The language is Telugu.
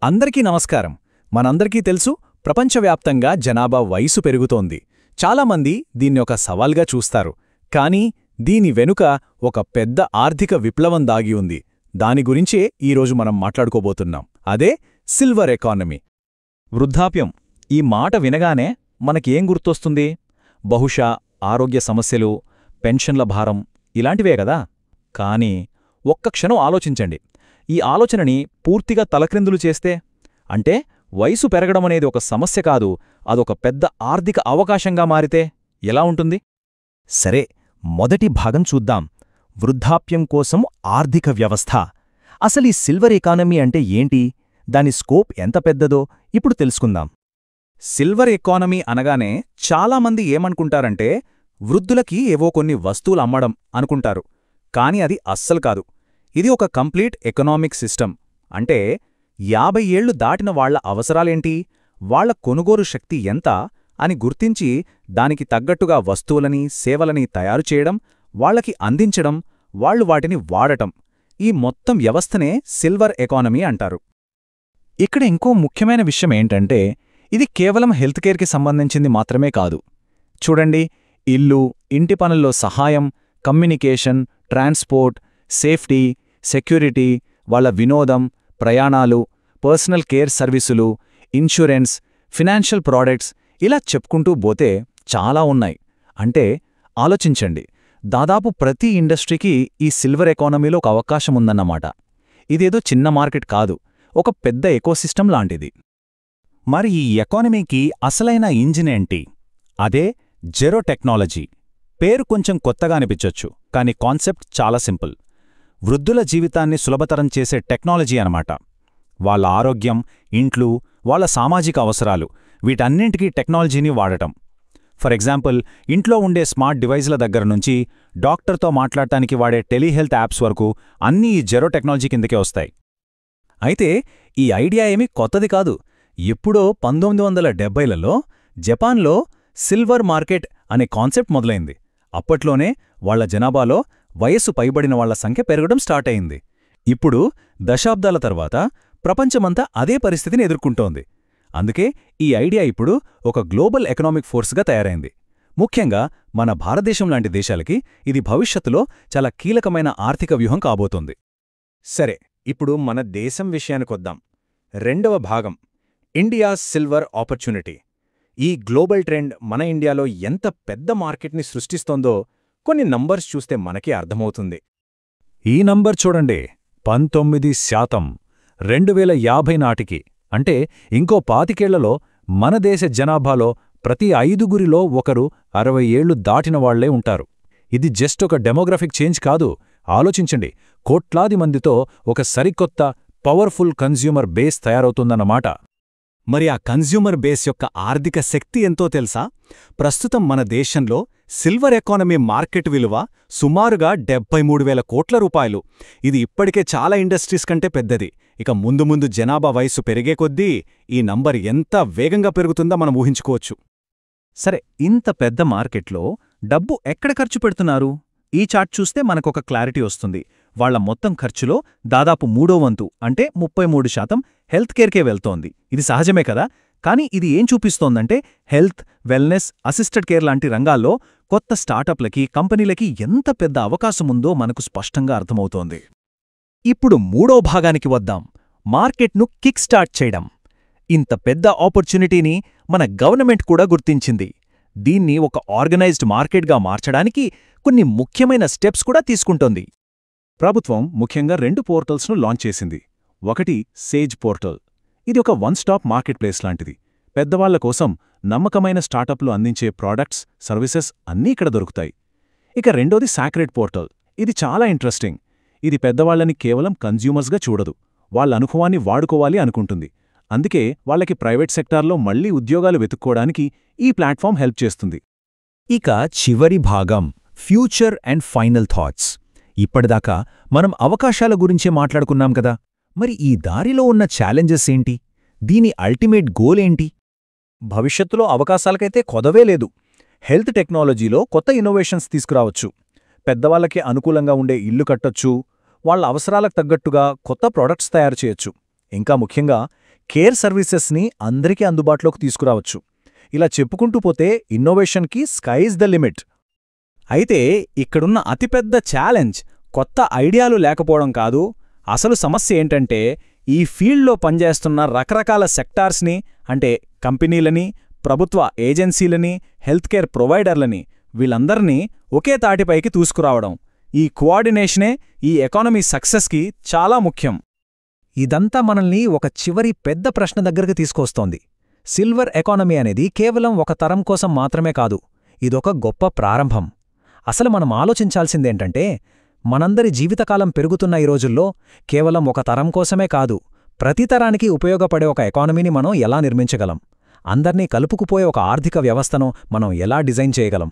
అందరికీ నమస్కారం. మనందరికీ తెలుసు, ప్రపంచవ్యాప్తంగా జనాభా వయసు పెరుగుతోంది. చాలామంది దీన్ని ఒక సవాల్గా చూస్తారు. కానీ దీని వెనుక ఒక పెద్ద ఆర్థిక విప్లవం దాగి ఉంది. దాని గురించే ఈరోజు మనం మాట్లాడుకోబోతున్నాం. అదే సిల్వర్ ఎకానమీ. వృద్ధాప్యం ఈ మాట వినగానే మనకేం గుర్తొస్తుంది? బహుశా ఆరోగ్య సమస్యలు, పెన్షన్ల భారం ఇలాంటివే కదా. కానీ ఒక్క క్షణం ఆలోచించండి. ఈ ఆలోచనని పూర్తిగా తలక్రిందులు చేస్తే, అంటే వయసు పెరగడమనేది ఒక సమస్య కాదు, అదొక పెద్ద ఆర్థిక అవకాశంగా మారితే ఎలా ఉంటుంది? సరే, మొదటి భాగం చూద్దాం. వృద్ధాప్యం కోసం ఆర్థిక వ్యవస్థ. అసలీ సిల్వర్ ఎకానమీ అంటే ఏంటి? దాని స్కోప్ ఎంత పెద్దదో ఇప్పుడు తెలుసుకుందాం. సిల్వర్ ఎకానమీ అనగానే చాలామంది ఏమనుకుంటారంటే, వృద్ధులకి ఏవో కొన్ని వస్తువులు అమ్మడం అనుకుంటారు. కాని అది అస్సలు కాదు. ఇది ఒక కంప్లీట్ ఎకనామిక్ సిస్టమ్. అంటే 50 ఏళ్లు దాటిన వాళ్ల అవసరాలేంటి, వాళ్ల కొనుగోలు శక్తి ఎంత అని గుర్తించి దానికి తగ్గట్టుగా వస్తువులని, సేవలని తయారు చేయడం, వాళ్లకి అందించడం, వాళ్లు వాటిని వాడటం, ఈ మొత్తం వ్యవస్థనే సిల్వర్ ఎకానమీ అంటారు. ఇక్కడ ఇంకో ముఖ్యమైన విషయమేంటంటే, ఇది కేవలం హెల్త్ కేర్కి సంబంధించింది మాత్రమే కాదు. చూడండి, ఇల్లు, ఇంటి పనుల్లో సహాయం, కమ్యూనికేషన్, ట్రాన్స్పోర్ట్, సేఫ్టీ, సెక్యూరిటీ, వాళ్ల వినోదం, ప్రయాణాలు, పర్సనల్ కేర్ సర్వీసులు, ఇన్సూరెన్స్, ఫినాన్షియల్ ప్రాడక్ట్స్ ఇలా చెప్పుకుంటూ పోతే చాలా ఉన్నాయి. అంటే ఆలోచించండి, దాదాపు ప్రతి ఇండస్ట్రీకి ఈ సిల్వర్ ఎకానమీలో ఒక అవకాశముందన్నమాట. ఇదేదో చిన్న మార్కెట్ కాదు, ఒక పెద్ద ఎకోసిస్టమ్ లాంటిది. మరి ఈ ఎకానమీకి అసలైన ఇంజిన్ ఏంటి? అదే జెరో టెక్నాలజీ. పేరు కొంచెం కొత్తగా అనిపించొచ్చు, కానీ కాన్సెప్ట్ చాలా సింపుల్. వృద్ధుల జీవితాన్ని సులభతరం చేసే టెక్నాలజీ అనమాట. వాళ్ళ ఆరోగ్యం, ఇంట్లు, వాళ్ళ సామాజిక అవసరాలు వీటన్నింటికీ టెక్నాలజీని వాడటం. ఫర్ ఎగ్జాంపుల్, ఇంట్లో ఉండే స్మార్ట్ డివైజ్ల దగ్గర నుంచి డాక్టర్తో మాట్లాడటానికి వాడే టెలిహెల్త్ యాప్స్ వరకు అన్నీ ఈ జెరో టెక్నాలజీ కిందకే వస్తాయి. అయితే ఈ ఐడియా ఏమీ కొత్తది కాదు. ఎప్పుడో 1970లలో జపాన్లో సిల్వర్ మార్కెట్ అనే కాన్సెప్ట్ మొదలైంది. అప్పట్లోనే వాళ్ల జనాభాలో వయస్సు పైబడిన వాళ్ల సంఖ్య పెరగడం స్టార్ట్ అయింది. ఇప్పుడు దశాబ్దాల తర్వాత ప్రపంచమంతా అదే పరిస్థితిని ఎదుర్కొంటోంది. అందుకే ఈ ఐడియా ఇప్పుడు ఒక గ్లోబల్ ఎకనామిక్ ఫోర్స్గా తయారైంది. ముఖ్యంగా మన భారతదేశం లాంటి దేశాలకి ఇది భవిష్యత్తులో చాలా కీలకమైన ఆర్థిక వ్యూహం కాబోతోంది. సరే, ఇప్పుడు మన దేశం విషయానికొద్దాం. రెండవ భాగం, ఇండియా సిల్వర్ ఆపర్చునిటీ. ఈ గ్లోబల్ ట్రెండ్ మన ఇండియాలో ఎంత పెద్ద మార్కెట్ని సృష్టిస్తోందో కొన్ని నంబర్స్ చూస్తే మనకే అర్థమవుతుంది. ఈ నంబర్ చూడండి, 19%. 2050 నాటికి, అంటే ఇంకో 25 ఏళ్లలో మన దేశ జనాభాలో ప్రతి 5గురిలో ఒకరు 60 ఏళ్లు దాటిన వాళ్లే ఉంటారు. ఇది జస్ట్ ఒక డెమోగ్రఫిక్ చేంజ్ కాదు. ఆలోచించండి, కోట్లాది మందితో ఒక సరికొత్త పవర్ఫుల్ కన్జ్యూమర్ బేస్ తయారవుతుందన్నమాట. మరి ఆ కన్జ్యూమర్ బేస్ యొక్క ఆర్థిక శక్తి ఎంతో తెలుసా? ప్రస్తుతం మన దేశంలో సిల్వర్ ఎకానమీ మార్కెట్ విలువ సుమారుగా 73,000 కోట్ల రూపాయలు. ఇది ఇప్పటికే చాలా ఇండస్ట్రీస్ కంటే పెద్దది. ఇక ముందు ముందు జనాభా వయసు పెరిగే కొద్దీ ఈ నంబర్ ఎంత వేగంగా పెరుగుతుందో మనం ఊహించుకోవచ్చు. సరే, ఇంత పెద్ద మార్కెట్లో డబ్బు ఎక్కడ ఖర్చు పెడుతున్నారు? ఈ చార్ట్ చూస్తే మనకొక క్లారిటీ వస్తుంది. వాళ్ల మొత్తం ఖర్చులో దాదాపు 3వ వంతు, అంటే 33% హెల్త్ కేర్కే వెళ్తోంది. ఇది సహజమే కదా. కానీ ఇది ఏం చూపిస్తోందంటే, హెల్త్, వెల్నెస్, అసిస్టెడ్ కేర్ లాంటి రంగాల్లో కొత్త స్టార్టప్లకి, కంపెనీలకి ఎంత పెద్ద అవకాశముందో మనకు స్పష్టంగా అర్థమవుతోంది. ఇప్పుడు మూడో భాగానికి వద్దాం, మార్కెట్ను కిక్ స్టార్ట్ చేయడం. ఇంత పెద్ద ఆపర్చునిటీని మన గవర్నమెంట్ కూడా గుర్తించింది. దీన్ని ఒక ఆర్గనైజ్డ్ మార్కెట్గా మార్చడానికి కొన్ని ముఖ్యమైన స్టెప్స్ కూడా తీసుకుంటోంది. ప్రభుత్వం ముఖ్యంగా 2 పోర్టల్స్ను లాంచ్ చేసింది. ఒకటి సేజ్ పోర్టల్. ఇది ఒక వన్ స్టాప్ మార్కెట్ ప్లేస్ లాంటిది. పెద్దవాళ్ల కోసం నమ్మకమైన స్టార్టప్లు అందించే ప్రోడక్ట్స్, సర్వీసెస్ అన్నీ ఇక్కడ దొరుకుతాయి. ఇక రెండోది సాక్రెడ్ పోర్టల్. ఇది చాలా ఇంట్రెస్టింగ్. ఇది పెద్దవాళ్లని కేవలం కన్జ్యూమర్స్గా చూడదు, వాళ్ల అనుభవాన్ని వాడుకోవాలి అనుకుంటుంది. అందుకే వాళ్లకి ప్రైవేట్ సెక్టార్లో మళ్లీ ఉద్యోగాలు వెతుక్కోవడానికి ఈ ప్లాట్ఫామ్ హెల్ప్ చేస్తుంది. ఇక చివరి భాగం, ఫ్యూచర్ అండ్ ఫైనల్ థాట్స్. ఇప్పటిదాకా మనం అవకాశాల గురించే మాట్లాడుకున్నాం కదా. మరి ఈ దారిలో ఉన్న ఛాలెంజెస్ ఏంటి? దీని అల్టిమేట్ గోల్ ఏంటి? భవిష్యత్తులో అవకాశాలకైతే కొదవే లేదు. హెల్త్ టెక్నాలజీలో కొత్త ఇన్నోవేషన్స్ తీసుకురావచ్చు. పెద్దవాళ్లకి అనుకూలంగా ఉండే ఇల్లు కట్టొచ్చు. వాళ్ల అవసరాలకు తగ్గట్టుగా కొత్త ప్రొడక్ట్స్ తయారు చేయొచ్చు. ఇంకా ముఖ్యంగా కేర్ సర్వీసెస్ని అందరికీ అందుబాటులోకి తీసుకురావచ్చు. ఇలా చెప్పుకుంటూ పోతే ఇన్నోవేషన్కి స్కైజ్ ద లిమిట్. అయితే ఇక్కడున్న అతిపెద్ద ఛాలెంజ్ కొత్త ఐడియాలు లేకపోవడం కాదు, అసలు సమస్య ఏంటంటే ఈ ఫీల్డ్లో పనిచేస్తున్న రకరకాల సెక్టార్స్ని, అంటే కంపెనీలని, ప్రభుత్వ ఏజెన్సీలని, హెల్త్ కేర్ ప్రొవైడర్లని, వీళ్ళందర్నీ ఒకే తాటిపైకి తీసుకురావడం. ఈ కోఆర్డినేషనే ఈ ఎకానమీ సక్సెస్కి చాలా ముఖ్యం. ఇదంతా మనల్ని ఒక చివరి పెద్ద ప్రశ్న దగ్గరకు తీసుకొస్తోంది. సిల్వర్ ఎకానమీ అనేది కేవలం ఒక తరం కోసం మాత్రమే కాదు, ఇదొక గొప్ప ప్రారంభం. అసలు మనం ఆలోచించాల్సిందేంటంటే, మనందరి జీవితకాలం పెరుగుతున్న ఈ రోజుల్లో కేవలం ఒక తరం కోసమే కాదు, ప్రతి తరానికి ఉపయోగపడే ఒక ఎకానమీని మనం ఎలా నిర్మించగలం, అందర్నీ కలుపుకుపోయే ఒక ఆర్థిక వ్యవస్థను మనం ఎలా డిజైన్ చేయగలం.